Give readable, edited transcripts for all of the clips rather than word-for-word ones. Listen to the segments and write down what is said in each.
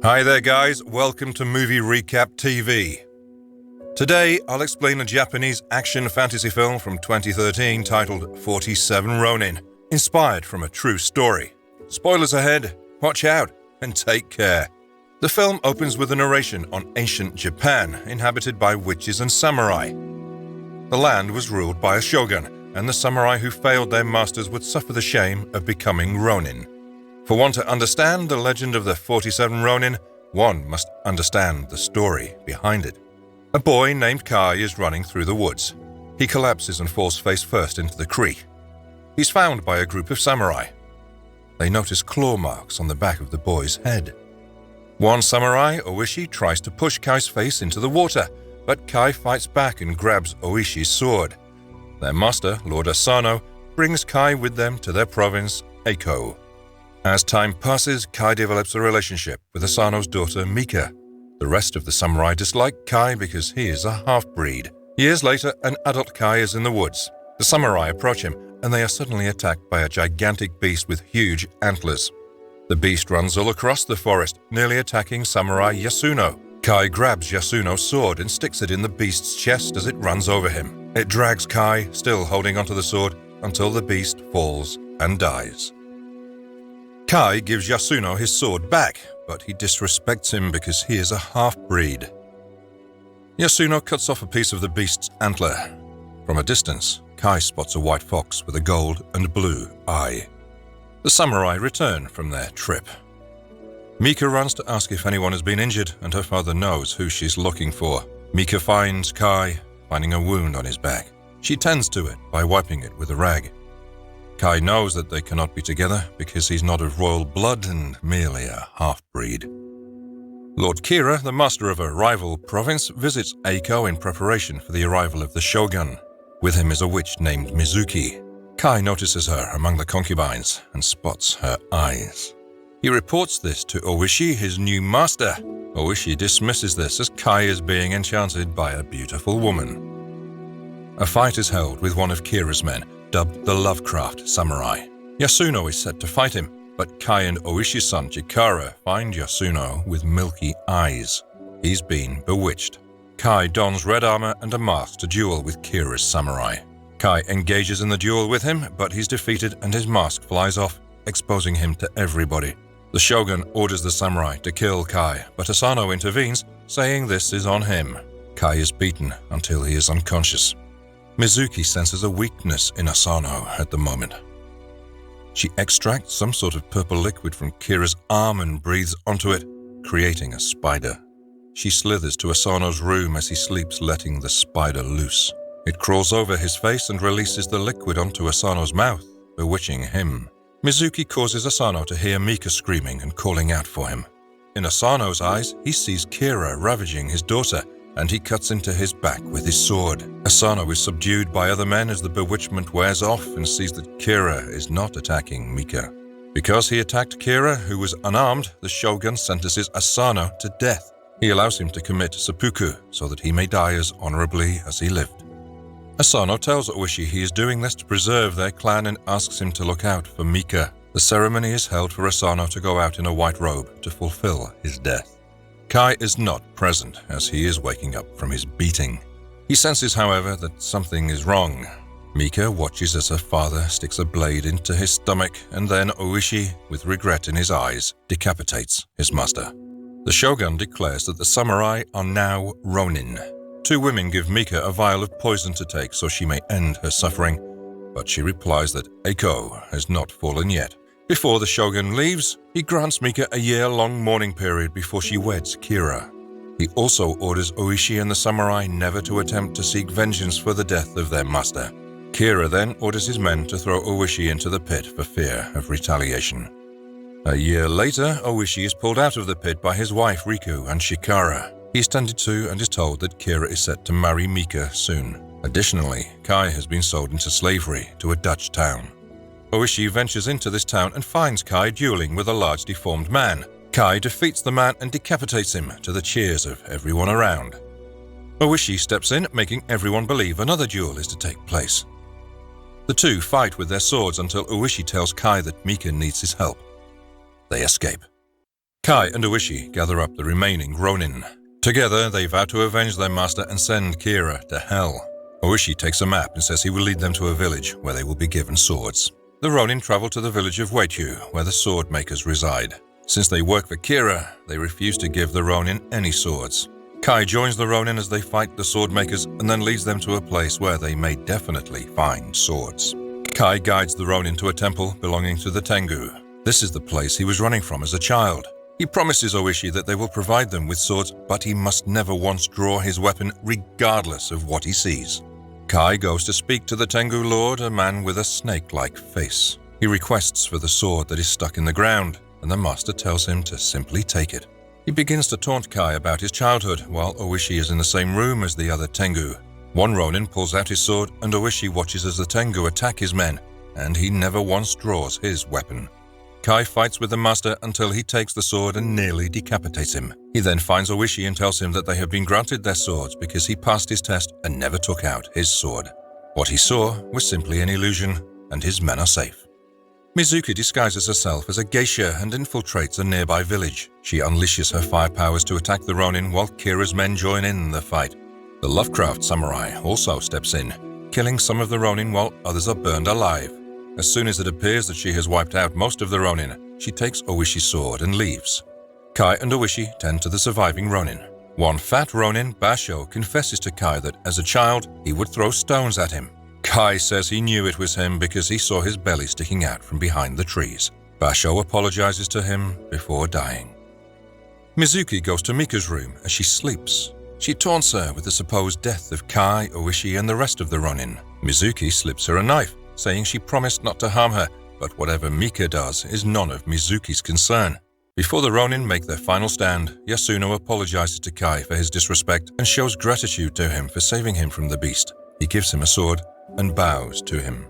Hi there guys, welcome to Movie Recap TV. Today I'll explain a Japanese action fantasy film from 2013 titled 47 Ronin, inspired from a true story. Spoilers ahead, watch out and take care. The film opens with a narration on ancient Japan, inhabited by witches and samurai. The land was ruled by a shogun, and the samurai who failed their masters would suffer the shame of becoming ronin. For one to understand the legend of the 47 Ronin, one must understand the story behind it. A boy named Kai is running through the woods. He collapses and falls face first into the creek. He's found by a group of samurai. They notice claw marks on the back of the boy's head. One samurai, Oishi, tries to push Kai's face into the water, but Kai fights back and grabs Oishi's sword. Their master, Lord Asano, brings Kai with them to their province, Eiko. As time passes, Kai develops a relationship with Asano's daughter, Mika. The rest of the samurai dislike Kai because he is a half-breed. Years later, an adult Kai is in the woods. The samurai approach him, and they are suddenly attacked by a gigantic beast with huge antlers. The beast runs all across the forest, nearly attacking samurai Yasuno. Kai grabs Yasuno's sword and sticks it in the beast's chest as it runs over him. It drags Kai, still holding onto the sword, until the beast falls and dies. Kai gives Yasuno his sword back, but he disrespects him because he is a half-breed. Yasuno cuts off a piece of the beast's antler. From a distance, Kai spots a white fox with a gold and blue eye. The samurai return from their trip. Mika runs to ask if anyone has been injured, and her father knows who she's looking for. Mika finds Kai, finding a wound on his back. She tends to it by wiping it with a rag. Kai knows that they cannot be together because he's not of royal blood and merely a half-breed. Lord Kira, the master of a rival province, visits Eiko in preparation for the arrival of the shogun. With him is a witch named Mizuki. Kai notices her among the concubines and spots her eyes. He reports this to Oishi, his new master. Oishi dismisses this as Kai is being enchanted by a beautiful woman. A fight is held with one of Kira's men, dubbed the Lovecraft Samurai. Yasuno is set to fight him, but Kai and Oishi's son Chikara find Yasuno with milky eyes. He's been bewitched. Kai dons red armor and a mask to duel with Kira's samurai. Kai engages in the duel with him, but he's defeated and his mask flies off, exposing him to everybody. The shogun orders the samurai to kill Kai, but Asano intervenes, saying this is on him. Kai is beaten until he is unconscious. Mizuki senses a weakness in Asano at the moment. She extracts some sort of purple liquid from Kira's arm and breathes onto it, creating a spider. She slithers to Asano's room as he sleeps, letting the spider loose. It crawls over his face and releases the liquid onto Asano's mouth, bewitching him. Mizuki causes Asano to hear Mika screaming and calling out for him. In Asano's eyes, he sees Kira ravaging his daughter, and he cuts into his back with his sword. Asano is subdued by other men as the bewitchment wears off and sees that Kira is not attacking Mika. Because he attacked Kira, who was unarmed, the shogun sentences Asano to death. He allows him to commit seppuku so that he may die as honorably as he lived. Asano tells Oishi he is doing this to preserve their clan and asks him to look out for Mika. The ceremony is held for Asano to go out in a white robe to fulfill his death. Kai is not present as he is waking up from his beating. He senses, however, that something is wrong. Mika watches as her father sticks a blade into his stomach, and then Oishi, with regret in his eyes, decapitates his master. The shogun declares that the samurai are now ronin. Two women give Mika a vial of poison to take so she may end her suffering, but she replies that Eiko has not fallen yet. Before the shogun leaves, he grants Mika a year-long mourning period before she weds Kira. He also orders Oishi and the samurai never to attempt to seek vengeance for the death of their master. Kira then orders his men to throw Oishi into the pit for fear of retaliation. A year later, Oishi is pulled out of the pit by his wife Riku and Chikara. He is tended to and is told that Kira is set to marry Mika soon. Additionally, Kai has been sold into slavery to a Dutch town. Oishi ventures into this town and finds Kai dueling with a large deformed man. Kai defeats the man and decapitates him to the cheers of everyone around. Oishi steps in, making everyone believe another duel is to take place. The two fight with their swords until Oishi tells Kai that Mika needs his help. They escape. Kai and Oishi gather up the remaining ronin. Together, they vow to avenge their master and send Kira to hell. Oishi takes a map and says he will lead them to a village where they will be given swords. The ronin travel to the village of Weichu, where the sword makers reside. Since they work for Kira, they refuse to give the ronin any swords. Kai joins the ronin as they fight the sword makers and then leads them to a place where they may definitely find swords. Kai guides the ronin to a temple belonging to the Tengu. This is the place he was running from as a child. He promises Oishi that they will provide them with swords, but he must never once draw his weapon regardless of what he sees. Kai goes to speak to the Tengu lord, a man with a snake-like face. He requests for the sword that is stuck in the ground, and the master tells him to simply take it. He begins to taunt Kai about his childhood, while Oishi is in the same room as the other Tengu. One ronin pulls out his sword, and Oishi watches as the Tengu attack his men, and he never once draws his weapon. Kai fights with the master until he takes the sword and nearly decapitates him. He then finds Oishi and tells him that they have been granted their swords because he passed his test and never took out his sword. What he saw was simply an illusion, and his men are safe. Mizuki disguises herself as a geisha and infiltrates a nearby village. She unleashes her fire powers to attack the ronin while Kira's men join in the fight. The Lovecraft samurai also steps in, killing some of the ronin while others are burned alive. As soon as it appears that she has wiped out most of the ronin, she takes Oishi's sword and leaves. Kai and Oishi tend to the surviving ronin. One fat ronin, Basho, confesses to Kai that as a child, he would throw stones at him. Kai says he knew it was him because he saw his belly sticking out from behind the trees. Basho apologizes to him before dying. Mizuki goes to Mika's room as she sleeps. She taunts her with the supposed death of Kai, Oishi, and the rest of the ronin. Mizuki slips her a knife, saying she promised not to harm her, but whatever Mika does is none of Mizuki's concern. Before the ronin make their final stand, Yasuno apologizes to Kai for his disrespect and shows gratitude to him for saving him from the beast. He gives him a sword and bows to him.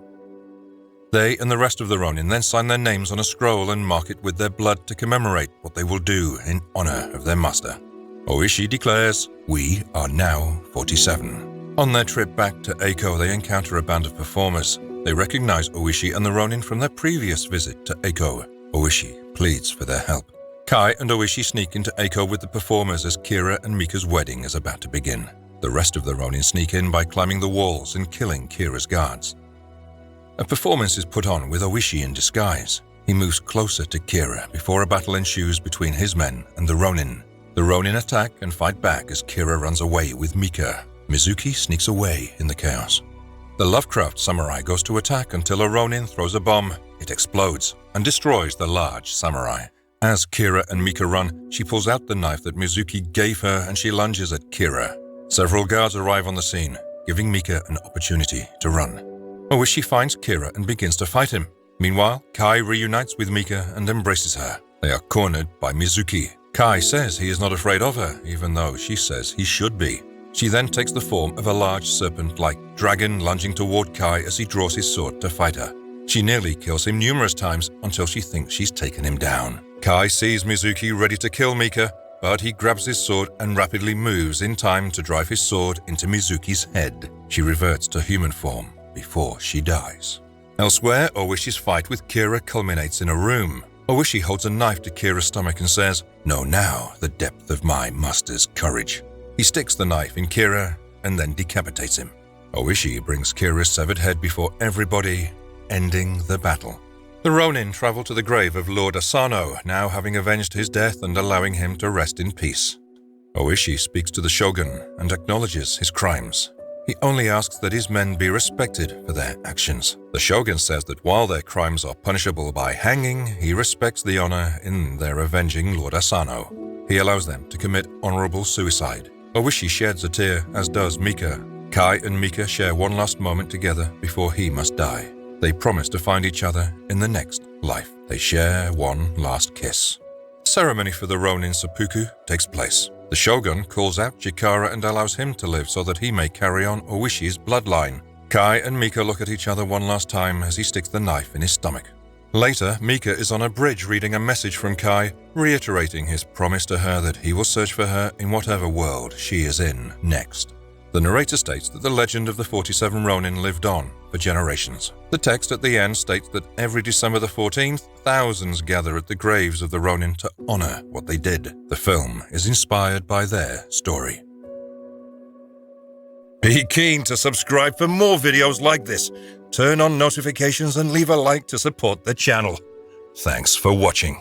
They and the rest of the ronin then sign their names on a scroll and mark it with their blood to commemorate what they will do in honor of their master. Oishi declares, "We are now 47. On their trip back to Eiko, they encounter a band of performers. They recognize Oishi and the ronin from their previous visit to Eiko. Oishi pleads for their help. Kai and Oishi sneak into Eiko with the performers as Kira and Mika's wedding is about to begin. The rest of the ronin sneak in by climbing the walls and killing Kira's guards. A performance is put on with Oishi in disguise. He moves closer to Kira before a battle ensues between his men and the ronin. The ronin attack and fight back as Kira runs away with Mika. Mizuki sneaks away in the chaos. The Lovecraft samurai goes to attack until a ronin throws a bomb. It explodes and destroys the large samurai. As Kira and Mika run, she pulls out the knife that Mizuki gave her and she lunges at Kira. Several guards arrive on the scene, giving Mika an opportunity to run. Oishi finds Kira and begins to fight him. Meanwhile, Kai reunites with Mika and embraces her. They are cornered by Mizuki. Kai says he is not afraid of her, even though she says he should be. She then takes the form of a large serpent-like dragon lunging toward Kai as he draws his sword to fight her. She nearly kills him numerous times until she thinks she's taken him down. Kai sees Mizuki ready to kill Mika, but he grabs his sword and rapidly moves in time to drive his sword into Mizuki's head. She reverts to human form before she dies. Elsewhere, Oishi's fight with Kira culminates in a room. Oishi holds a knife to Kira's stomach and says, "Know now the depth of my master's courage." He sticks the knife in Kira and then decapitates him. Oishi brings Kira's severed head before everybody, ending the battle. The ronin travel to the grave of Lord Asano, now having avenged his death and allowing him to rest in peace. Oishi speaks to the shogun and acknowledges his crimes. He only asks that his men be respected for their actions. The shogun says that while their crimes are punishable by hanging, he respects the honor in their avenging Lord Asano. He allows them to commit honorable suicide. Oishi sheds a tear, as does Mika. Kai and Mika share one last moment together before he must die. They promise to find each other in the next life. They share one last kiss. The ceremony for the ronin seppuku takes place. The shogun calls out Chikara and allows him to live so that he may carry on Oishi's bloodline. Kai and Mika look at each other one last time as he sticks the knife in his stomach. Later, Mika is on a bridge reading a message from Kai, reiterating his promise to her that he will search for her in whatever world she is in next. The narrator states that the legend of the 47 Ronin lived on for generations. The text at the end states that every December the 14th, thousands gather at the graves of the Ronin to honor what they did. The film is inspired by their story. Be keen to subscribe for more videos like this. Turn on notifications and leave a like to support the channel. Thanks for watching.